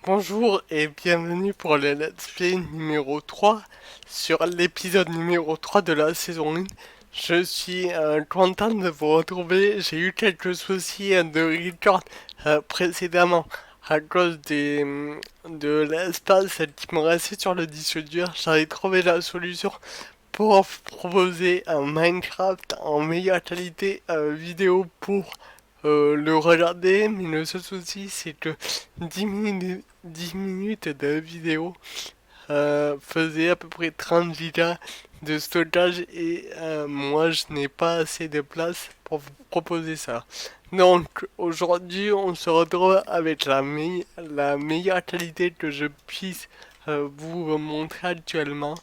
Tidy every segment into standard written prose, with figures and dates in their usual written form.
Bonjour et bienvenue pour le Let's Play numéro 3 sur l'épisode numéro 3 de la saison 1. Je suis content de vous retrouver. J'ai eu quelques soucis de record précédemment à cause de l'espace qui me restait sur le disque dur. J'avais trouvé la solution pour vous proposer un Minecraft en meilleure qualité vidéo pour le regarder, mais le seul souci c'est que 10 minutes de vidéo faisait à peu près 30 gigas de stockage et moi je n'ai pas assez de place pour vous proposer ça. Donc aujourd'hui on se retrouve avec la meilleure qualité que je puisse vous montrer actuellement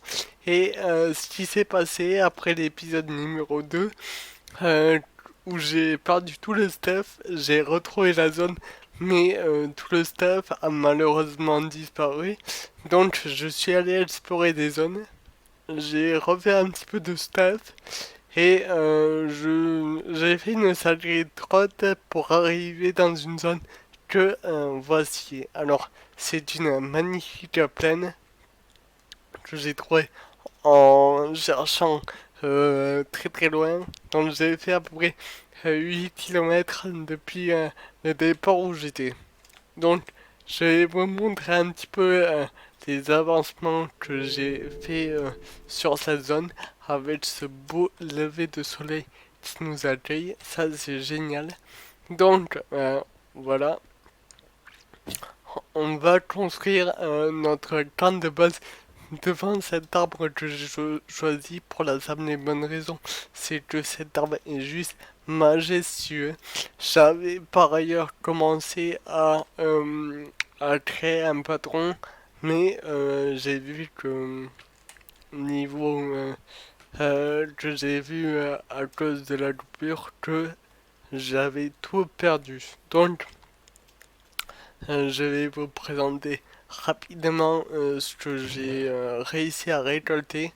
et ce qui s'est passé après l'épisode numéro 2 euh, où j'ai perdu tout le stuff, j'ai retrouvé la zone, mais tout le stuff a malheureusement disparu. Donc je suis allé explorer des zones, j'ai refait un petit peu de stuff et j'ai fait une sacrée trotte pour arriver dans une zone que voici. Alors c'est une magnifique plaine que j'ai trouvée en cherchant très très loin. Donc j'ai fait à peu près 8 km depuis le départ où j'étais. Donc je vais vous montrer un petit peu les avancements que j'ai fait sur cette zone avec ce beau lever de soleil qui nous accueille. Ça c'est génial. Donc voilà, on va construire notre camp de base devant cet arbre que j'ai choisi pour la simple et bonne raison, c'est que cet arbre est juste majestueux. J'avais par ailleurs commencé à créer un patron, mais j'ai vu que niveau que j'ai vu à cause de la coupure que j'avais tout perdu. Donc je vais vous présenter rapidement ce que j'ai réussi à récolter.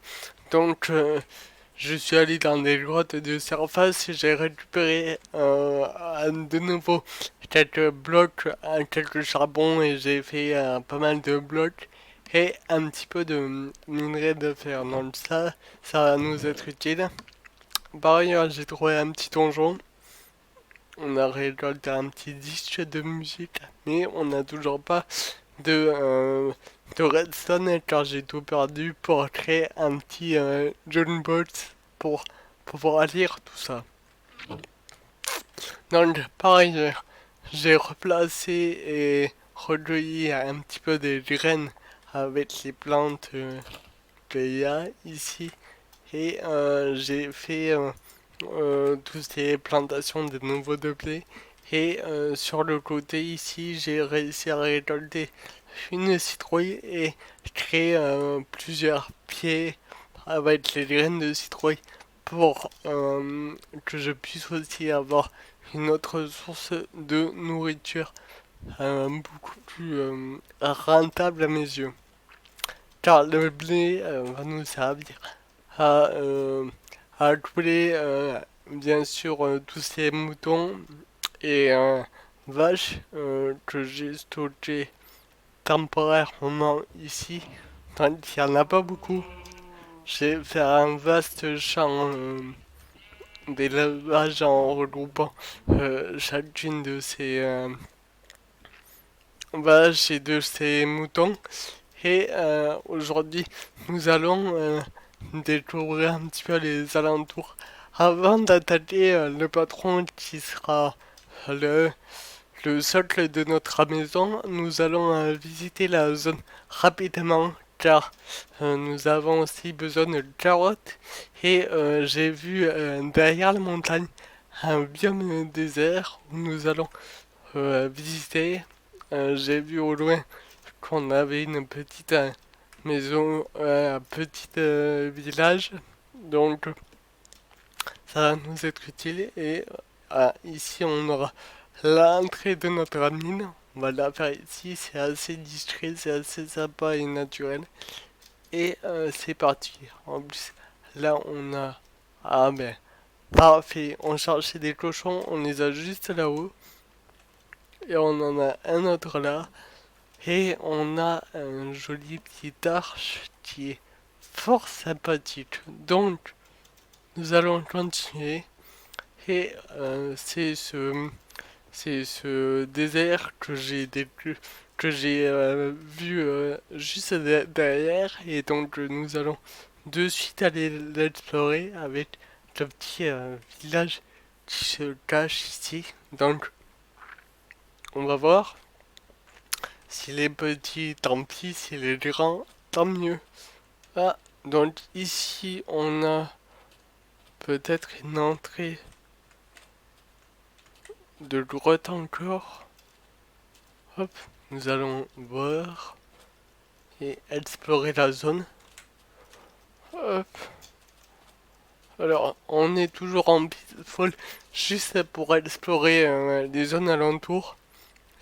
Donc, je suis allé dans des grottes de surface et j'ai récupéré de nouveau quelques blocs, quelques charbons et j'ai fait pas mal de blocs et un petit peu de minerai de fer. Donc ça va nous être utile. Par ailleurs, j'ai trouvé un petit donjon. On a récolté un petit disque de musique, mais on n'a toujours pas de redstone car j'ai tout perdu pour créer un petit Junbox pour pouvoir lire tout ça. Donc, pareil, j'ai replacé et recueilli un petit peu des graines avec les plantes qu'il y a ici et j'ai fait toutes ces plantations de nouveaux de blé. Et sur le côté ici, j'ai réussi à récolter une citrouille et créer plusieurs pieds avec les graines de citrouille pour que je puisse aussi avoir une autre source de nourriture beaucoup plus rentable à mes yeux. Car le blé va nous servir à, à couler bien sûr tous ces moutons et vaches que j'ai stocké temporairement ici. Tant qu'il n'y en a pas beaucoup, j'ai fait un vaste champ d'élevage en regroupant chacune de ces vaches et de ces moutons. Et aujourd'hui, nous allons découvrir un petit peu les alentours avant d'attaquer le patron qui sera le, le socle de notre maison. Nous allons visiter la zone rapidement car nous avons aussi besoin de carottes et j'ai vu derrière la montagne un biome désert où nous allons visiter. J'ai vu au loin qu'on avait une petite maison, un petit village, donc ça va nous être utile et ici on aura l'entrée de notre mine. On va la faire ici, c'est assez discret, c'est assez sympa et naturel. Et c'est parti. En plus, là on a... Ah ben, parfait. On cherchait des cochons, on les a juste là-haut. Et on en a un autre là. Et on a un joli petit arche qui est fort sympathique. Donc, nous allons continuer. Et c'est ce désert que j'ai vu juste derrière. Et donc, nous allons de suite aller l'explorer avec le petit village qui se cache ici. Donc, on va voir. S'il est petit, tant pis. S'il est grand, tant mieux. Ah, donc ici, on a peut-être une entrée de grotte encore. Hop, nous allons voir et explorer la zone. Hop. Alors, on est toujours en peaceful juste pour explorer les zones alentours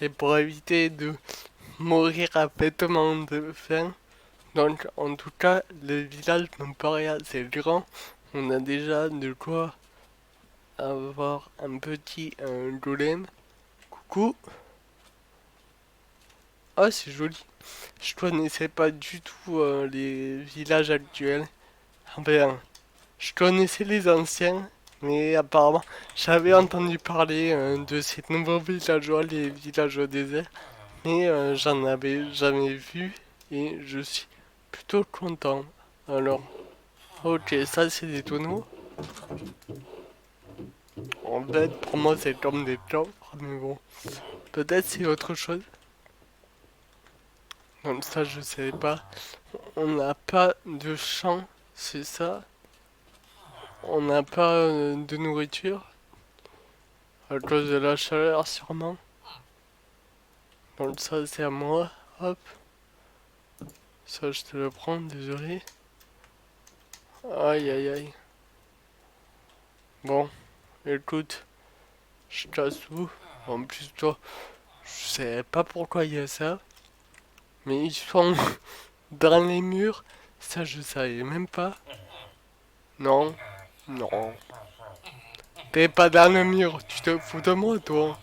et pour éviter de mourir rapidement de faim. Donc, en tout cas, le village me paraît assez grand. On a déjà de quoi avoir un petit golem. Coucou. Ah, c'est joli. Je connaissais pas du tout les villages actuels. Enfin, je connaissais les anciens, mais apparemment, j'avais entendu parler de ces nouveaux villageois, les villageois déserts, mais j'en avais jamais vu et je suis plutôt content. Alors, ok, ça c'est des tonneaux. En fait, pour moi, c'est comme des coffres, mais bon, peut-être c'est autre chose. Comme ça, je sais pas. On n'a pas de champ, c'est ça. On n'a pas de nourriture. À cause de la chaleur, sûrement. Donc ça, c'est à moi. Hop. Ça, je te le prends, désolé. Aïe, aïe, aïe. Bon, écoute, je casse tout. En plus, toi, je sais pas pourquoi il y a ça. Mais ils sont dans les murs. Ça, je savais même pas. Non, non. T'es pas dans le mur, tu te fous de moi, toi.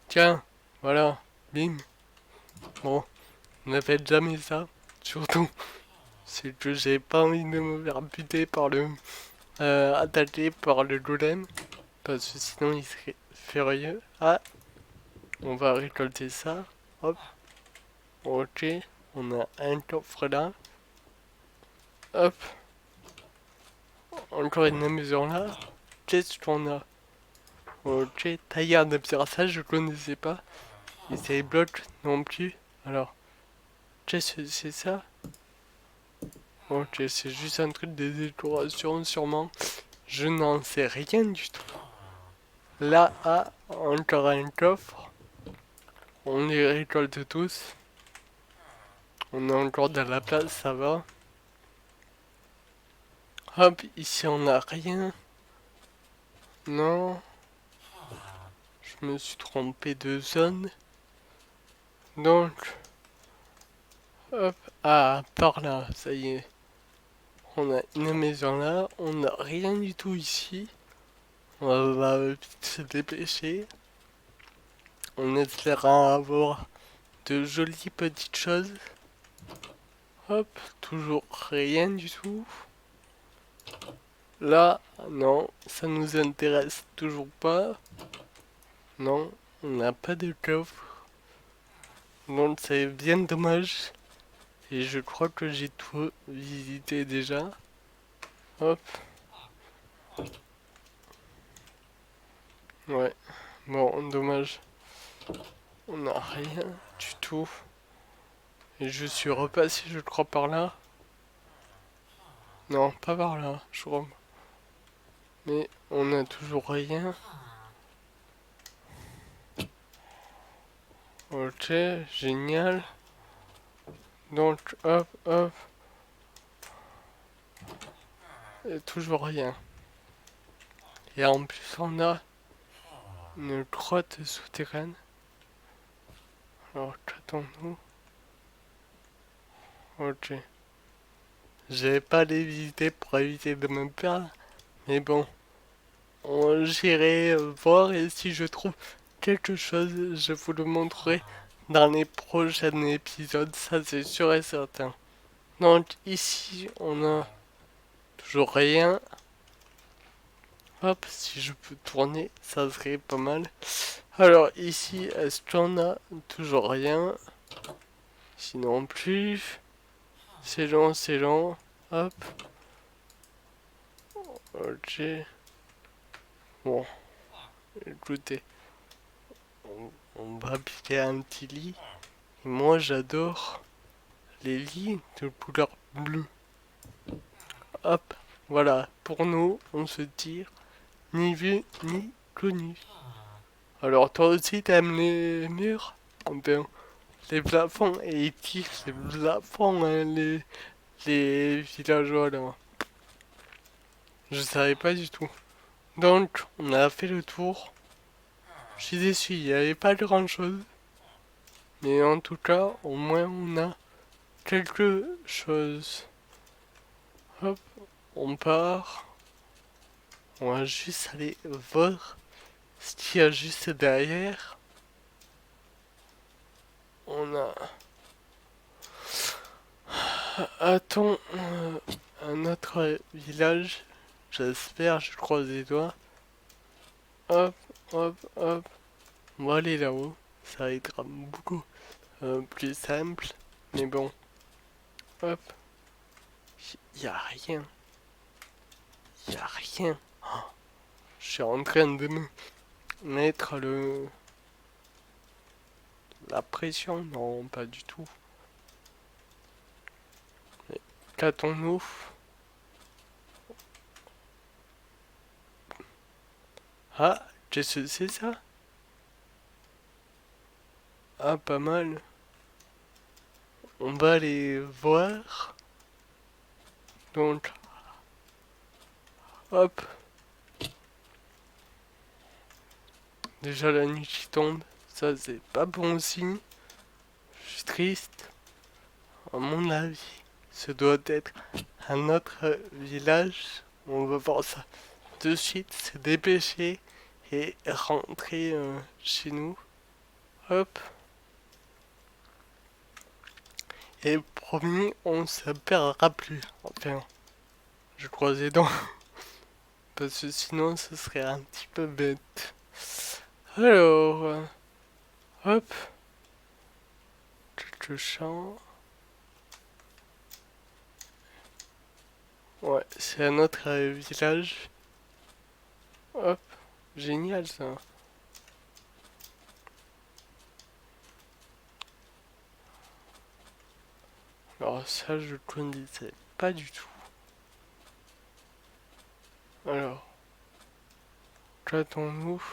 Tiens, voilà, bim. Bon, ne faites jamais ça. Surtout, c'est que j'ai pas envie de me faire buter par le... attaquer par le golem. Parce que sinon, il serait furieux. Ah, on va récolter ça. Hop, ok. On a un coffre là. Hop, encore une maison là. Qu'est-ce qu'on a? Ok, tailleur de pierre, ça je connaissais pas. Et ces blocs non plus. Alors, qu'est-ce que c'est ça? Ok, c'est juste un truc de décoration sûrement. Je n'en sais rien du tout. Là, ah, encore un coffre. On les récolte tous. On a encore de la place, ça va. Hop, ici on n'a rien. Non, je me suis trompé de zone. Donc, hop, ah, par là, ça y est. On a une maison là, on n'a rien du tout ici. On va vite se dépêcher. On espérera avoir de jolies petites choses. Hop, toujours rien du tout. Là, non, ça nous intéresse toujours pas. Non, on n'a pas de coffre. Donc c'est bien dommage. Et je crois que j'ai tout visité déjà. Hop. Ouais. Bon, dommage. On n'a rien du tout. Et je suis repassé, je crois, par là. Non, pas par là, je crois. Mais on n'a toujours rien. Ok, génial. Donc, hop, hop. Et toujours rien. Et en plus, on a une grotte souterraine. Alors, qu'attendons-nous? Ok. J'ai pas les visiter pour éviter de me perdre. Mais bon, j'irai voir et si je trouve quelque chose, je vous le montrerai dans les prochains épisodes, ça c'est sûr et certain. Donc ici on a toujours rien. Hop, si je peux tourner, ça serait pas mal. Alors ici, est-ce qu'on a toujours rien? Sinon plus. C'est long, c'est long. Hop. Ok. Bon, écoutez, on va piquer un petit lit. Et moi j'adore les lits de couleur bleue. Hop, voilà, pour nous, on se tire ni vu ni connu. Alors toi aussi t'aimes les murs? Enfin, les plafonds, et ils kiffent les plafonds, hein, les villageois là. Je savais pas du tout. Donc, on a fait le tour. Je suis déçu, il n'y avait pas grand chose. Mais en tout cas, au moins on a quelque chose. Hop, on part. On va juste aller voir ce qu'il y a juste derrière. On a... Attends, un autre village. J'espère, je croise les doigts. Hop, hop, hop. On va aller là-haut. Ça va être beaucoup plus simple. Mais bon, hop. Y a rien. Y a rien. Oh, je suis en train de me mettre la pression. Non, pas du tout. Mais qu'attends-nous? Ah, qu'est-ce que c'est ça? Ah, pas mal. On va aller voir. Donc, hop. Déjà la nuit qui tombe. Ça, c'est pas bon signe. Je suis triste. À mon avis, ce doit être un autre village. On va voir ça de suite, se dépêcher et rentrer chez nous. Hop. Et promis, on se perdra plus. Enfin, je croise les dents. Parce que sinon, ce serait un petit peu bête. Alors, hop. Quelques champs. Ouais, c'est un autre village. Hop. Génial ça. Alors ça, je connaissais pas du tout. Alors, qu'attendons-nous?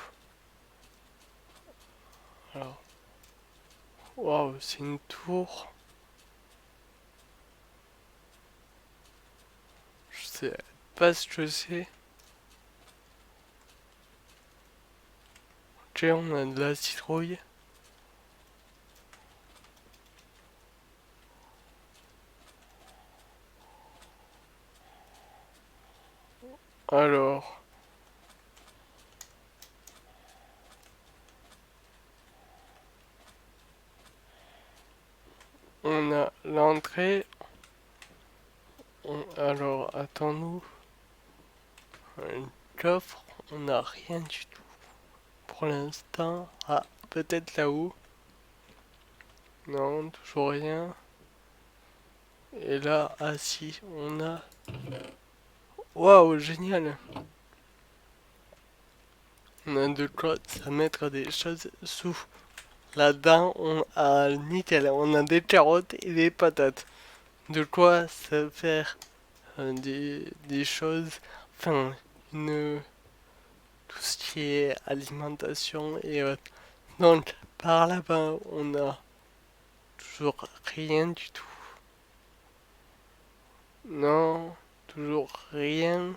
Alors, waouh, c'est une tour. Je sais pas ce que c'est. Ok, on a de la citrouille. Alors, on a l'entrée. Alors, attends-nous. Un coffre, on n'a rien du tout. Pour l'instant, ah, peut-être là-haut. Non, toujours rien. Et là, ah si, on a... Waouh, génial. On a de quoi ça mettre des choses sous. Là-dedans, on a nickel. On a des carottes et des patates. De quoi se faire des choses. Enfin, une, tout ce qui est alimentation et autres. Donc, par là-bas, on a toujours rien du tout. Non, toujours rien.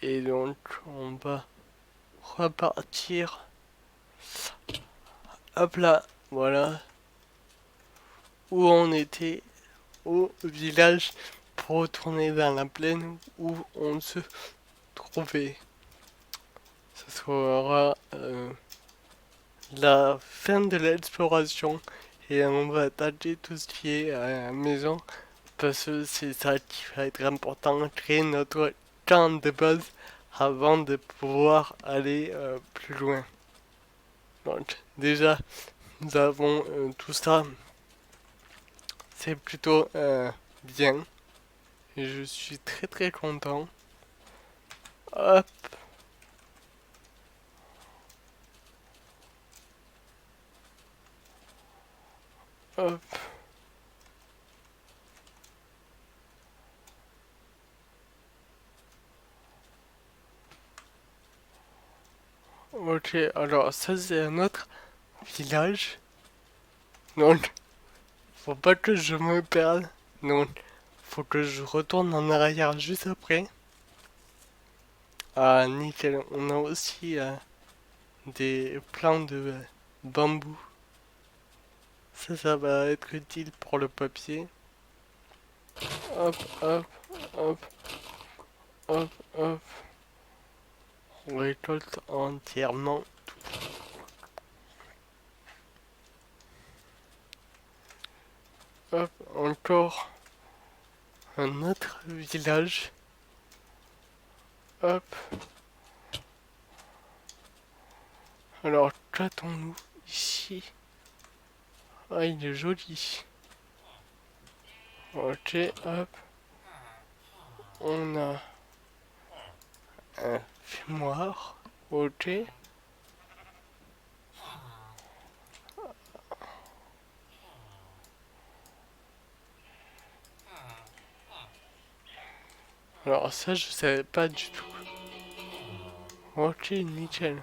Et donc, on va repartir. Hop là, voilà. Où on était, au village, pour retourner dans la plaine où on se trouvait. Ce sera la fin de l'exploration et on va attacher tout ce qui est à la maison parce que c'est ça qui va être important, créer notre camp de base avant de pouvoir aller plus loin. Donc déjà nous avons tout ça, c'est plutôt bien et je suis très très content. Hop, hop. Ok, alors ça c'est un autre village. Donc, faut pas que je me perde. Donc, faut que je retourne en arrière juste après. Ah, nickel. On a aussi des plants de bambou. Ça va être utile pour le papier. Hop, hop, hop, hop, hop. On récolte entièrement. Hop, encore un autre village. Hop. Alors, qu'attendons-nous ici? Ah, il est joli. Ok, hop. On a un fumoir. Ok. Alors ça, je savais pas du tout. Ok, nickel.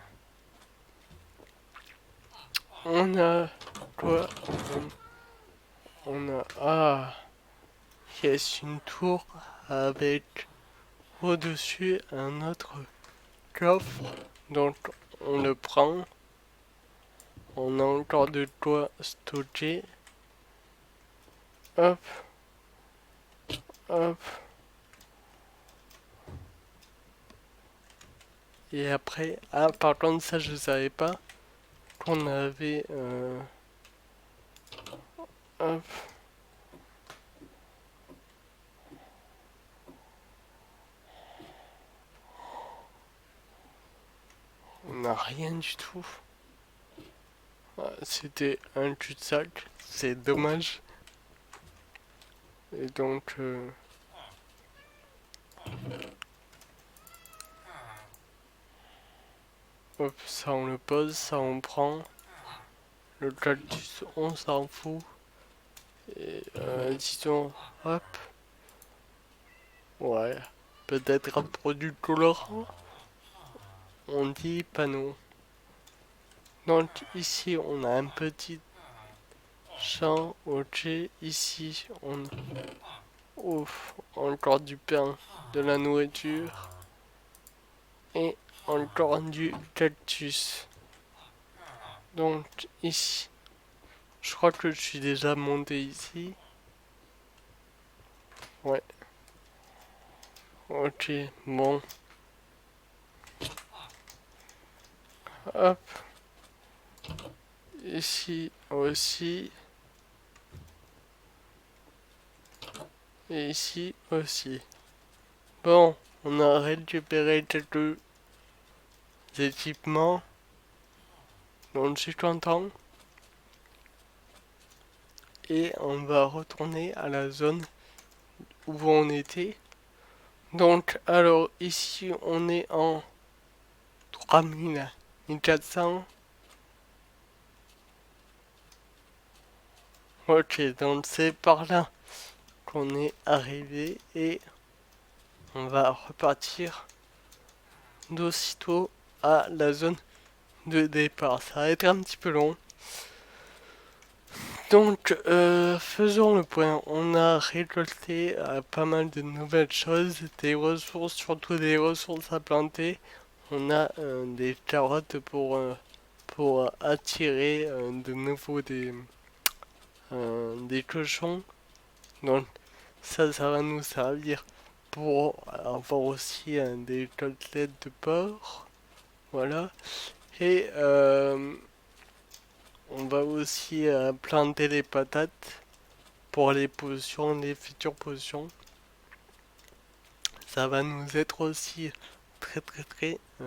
On a quoi? On a... Ah, yes, une tour avec au-dessus un autre coffre. Donc on le prend. On a encore de quoi stocker. Hop, hop. Et après, ah par contre ça je savais pas qu'on avait... hop. On n'a rien du tout. Ah, c'était un cul-de-sac, c'est dommage. Et donc, hop, ça on le pose, ça on prend. Le cactus, on s'en fout. Et disons, hop, ouais, peut-être un produit colorant. On dit panneau. Donc ici on a un petit champ, ok. Ici on ouf, encore du pain, de la nourriture et encore du cactus. Donc ici, je crois que je suis déjà monté ici. Ouais, ok, bon. Hop, ici aussi. Et ici aussi. Bon, on a récupéré quelques équipements. Donc je suis content. Et on va retourner à la zone où on était. Donc, alors ici on est en 3000, 1400. Ok, donc c'est par là qu'on est arrivé et on va repartir d'aussitôt à la zone de départ. Ça va être un petit peu long. Donc, faisons le point. On a récolté pas mal de nouvelles choses, des ressources, surtout des ressources à planter. On a des carottes pour attirer de nouveau des cochons. Donc, ça va nous servir pour avoir aussi des côtelettes de porc. Voilà. Et aussi planter les patates pour les potions, les futures potions. Ça va nous être aussi très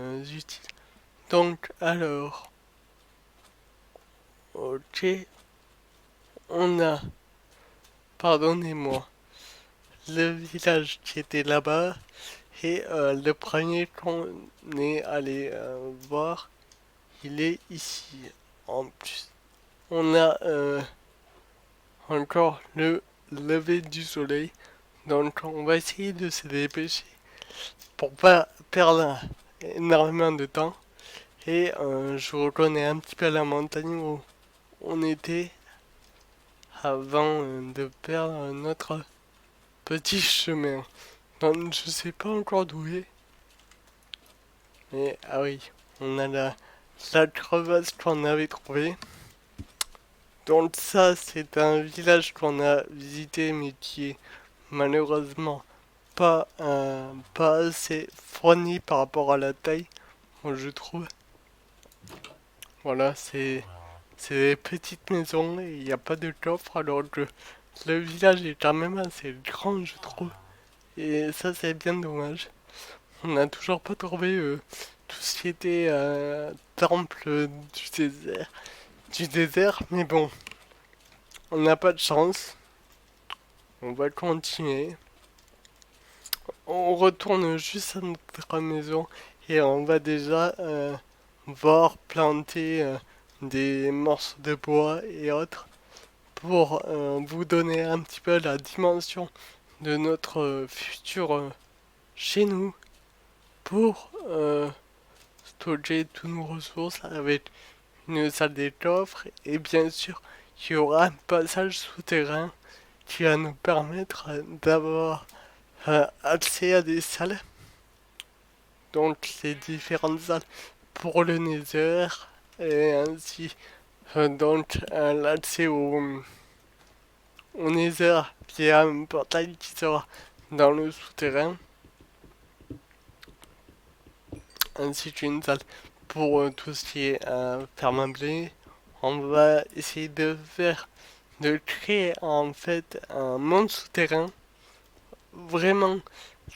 utile. Donc alors, ok, on a, pardonnez-moi, le village qui était là-bas et le premier qu'on est allé voir, il est ici. En plus, on a encore le lever du soleil, donc on va essayer de se dépêcher pour pas perdre énormément de temps. Et je reconnais un petit peu la montagne où on était avant de perdre notre petit chemin. Donc je sais pas encore d'où est. Mais ah oui, on a la crevasse qu'on avait trouvée. Donc ça c'est un village qu'on a visité mais qui est malheureusement pas assez fourni par rapport à la taille, moi je trouve. Voilà, c'est des petites maisons et il n'y a pas de coffre alors que le village est quand même assez grand je trouve. Et ça c'est bien dommage. On n'a toujours pas trouvé tout ce qui était temple du désert, mais bon, on n'a pas de chance. On va continuer. On retourne juste à notre maison et on va déjà voir planter des morceaux de bois et autres pour vous donner un petit peu la dimension de notre futur chez nous pour stocker toutes nos ressources avec une salle des coffres et bien sûr il y aura un passage souterrain qui va nous permettre d'avoir accès à des salles, donc les différentes salles pour le Nether et ainsi donc l'accès au Nether via un portail qui sera dans le souterrain ainsi qu'une salle pour tout ce qui est ferme à blé. On va essayer de créer en fait un monde souterrain vraiment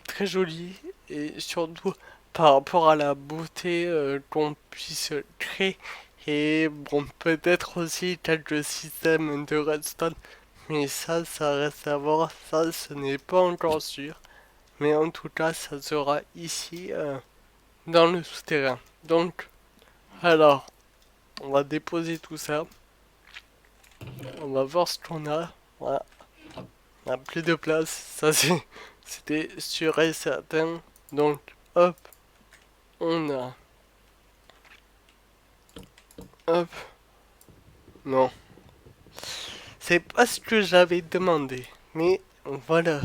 très joli et surtout par rapport à la beauté qu'on puisse créer et bon peut-être aussi quelques systèmes de redstone mais ça reste à voir, ça ce n'est pas encore sûr mais en tout cas ça sera ici dans le souterrain. Donc alors on va déposer tout ça, on va voir ce qu'on a. Voilà, on a plus de place, ça c'était sûr et certain. Donc hop, on a hop, non, c'est pas ce que j'avais demandé, mais voilà.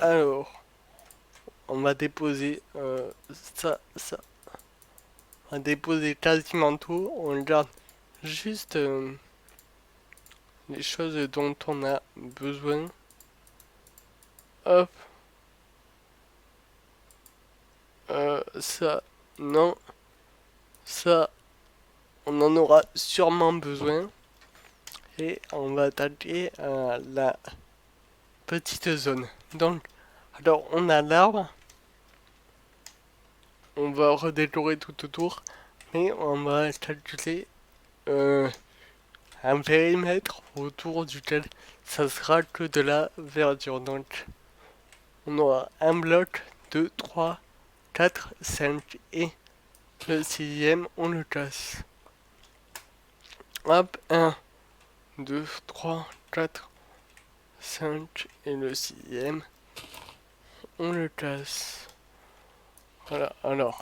Alors, on va déposer ça. On va déposer quasiment tout. On garde juste les choses dont on a besoin. Hop, ça, non, ça, on en aura sûrement besoin. Et on va attaquer la petite zone. Donc, alors on a l'arbre. On va redécorer tout autour. Mais on va calculer un périmètre autour duquel ça sera que de la verdure. Donc, on aura un bloc, 2, 3, 4, 5 et le sixième, on le casse. Hop, 1, 2, 3, 4, 5 et le sixième, on le casse. Voilà, alors,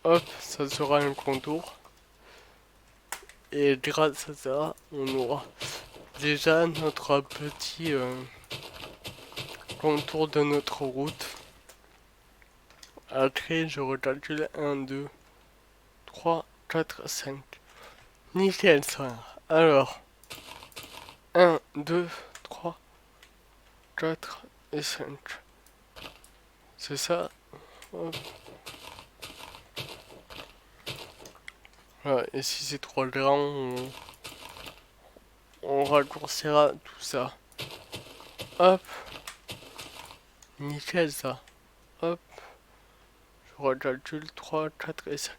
hop, ça sera un contour. Et grâce à ça, on aura déjà notre petit contour de notre route. Après, je recalcule 1, 2, 3, 4, 5. Nickel ça. Alors, 1, 2, 3, 4 et 5. C'est ça. Hop. Voilà, et si c'est trop grand, on raccourcira tout ça. Hop, nickel ça. Hop, je recalcule 3, 4 et 5.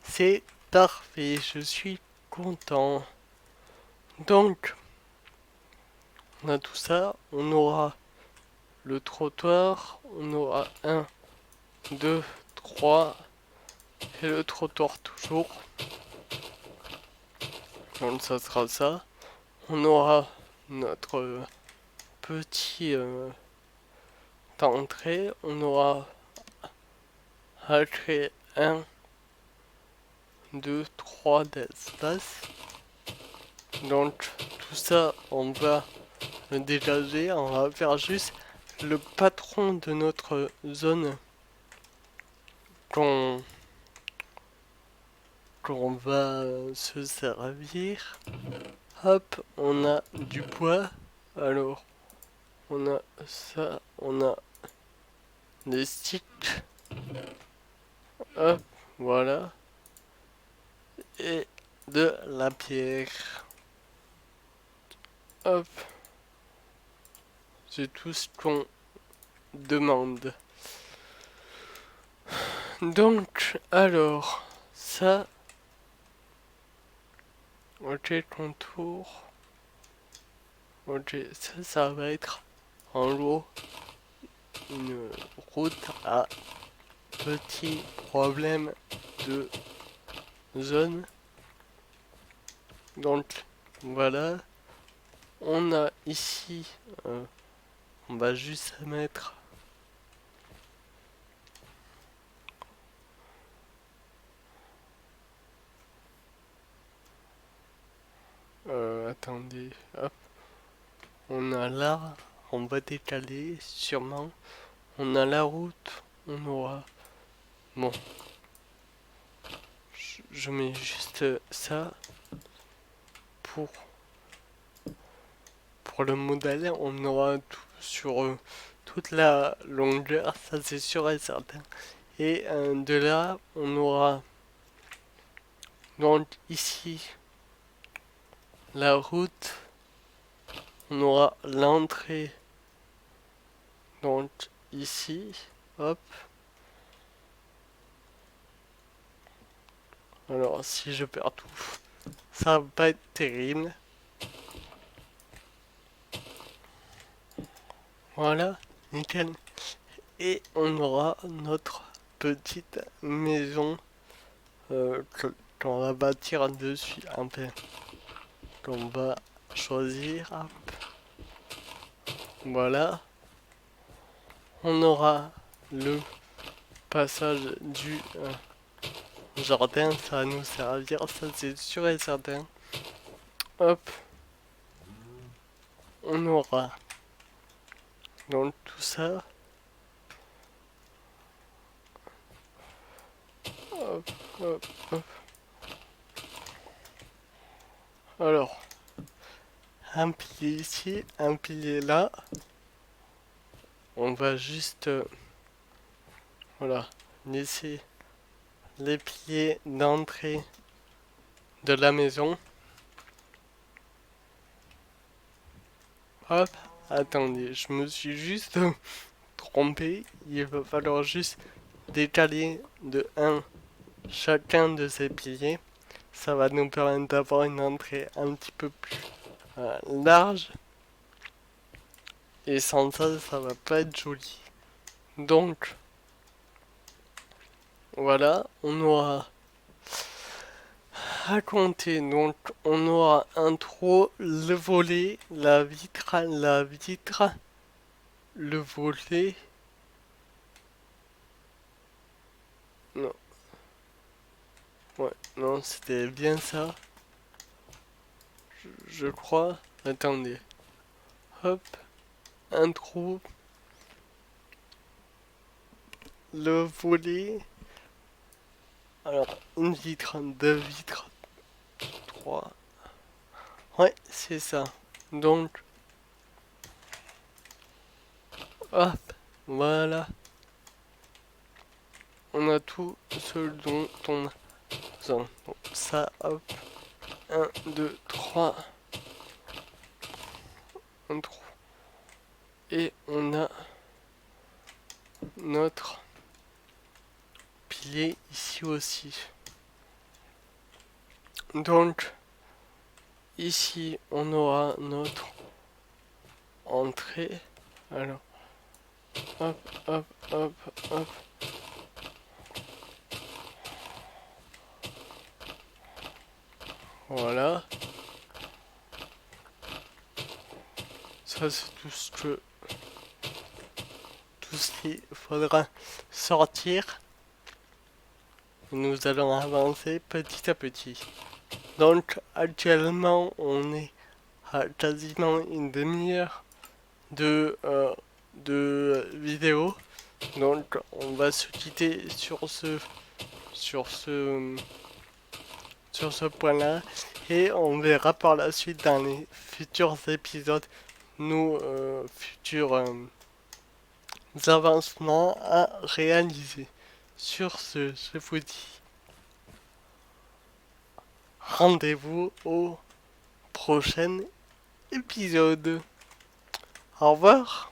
C'est parfait, je suis content. Donc, on a tout ça, on aura le trottoir, on aura 1, 2, 3, et le trottoir toujours. Donc ça sera ça. On aura notre petit entrée, on aura à créer 1, 2, 3 d'espace. Donc tout ça on va le dégager, on va faire juste le patron de notre zone qu'on qu'on va se servir. Hop, on a du bois. Alors, on a ça, on a des sticks. Hop, voilà. Et de la pierre. Hop, c'est tout ce qu'on demande. Donc, alors, ça, ok, contour. Ok, ça va être en gros une route à petit problème de zone. Donc, voilà. On a ici, on va juste mettre attendez, hop, on a là, on va décaler sûrement, on a la route, on aura, bon, je mets juste ça pour, pour le modèle, on aura tout sur toute la longueur, ça c'est sûr et certain. Et de là, on aura donc ici la route, on aura l'entrée donc ici, hop. Alors si je perds tout, ça va pas être terrible. Voilà, nickel. Et on aura notre petite maison qu'on va bâtir dessus. Enfin, qu'on va choisir. Hop. Voilà. On aura le passage du jardin. Ça va nous servir, ça c'est sûr et certain. Hop. On aura donc tout ça. Hop, hop, hop. Alors, un pilier ici, un pilier là. On va juste, voilà, laisser les piliers d'entrée de la maison. Hop, attendez, je me suis juste trompé. Il va falloir juste décaler de 1 chacun de ces piliers. Ça va nous permettre d'avoir une entrée un petit peu plus large. Et sans ça, ça va pas être joli. Donc, voilà, on aura à compter. Donc, on aura un trou, le volet, la vitre, le volet. Non, ouais, non, c'était bien ça. Je crois. Attendez. Hop, un trou, le volet. Alors, une vitre, deux vitres, trois. Ouais, c'est ça. Donc, hop, voilà. On a tout ce dont on a Donc ça, hop, 1, 2, 3. On trouve. Et on a notre pilier ici aussi. Donc, ici, on aura notre entrée. Alors, hop, hop, hop, hop. Voilà. Ça, c'est tout ce qu'il faudra sortir. Nous allons avancer petit à petit. Donc, actuellement, on est à quasiment une demi-heure de vidéo. Donc, on va se quitter sur ce, sur ce point-là. Et on verra par la suite dans les futurs épisodes nos futurs avancements à réaliser. Sur ce, je vous dis rendez-vous au prochain épisode. Au revoir.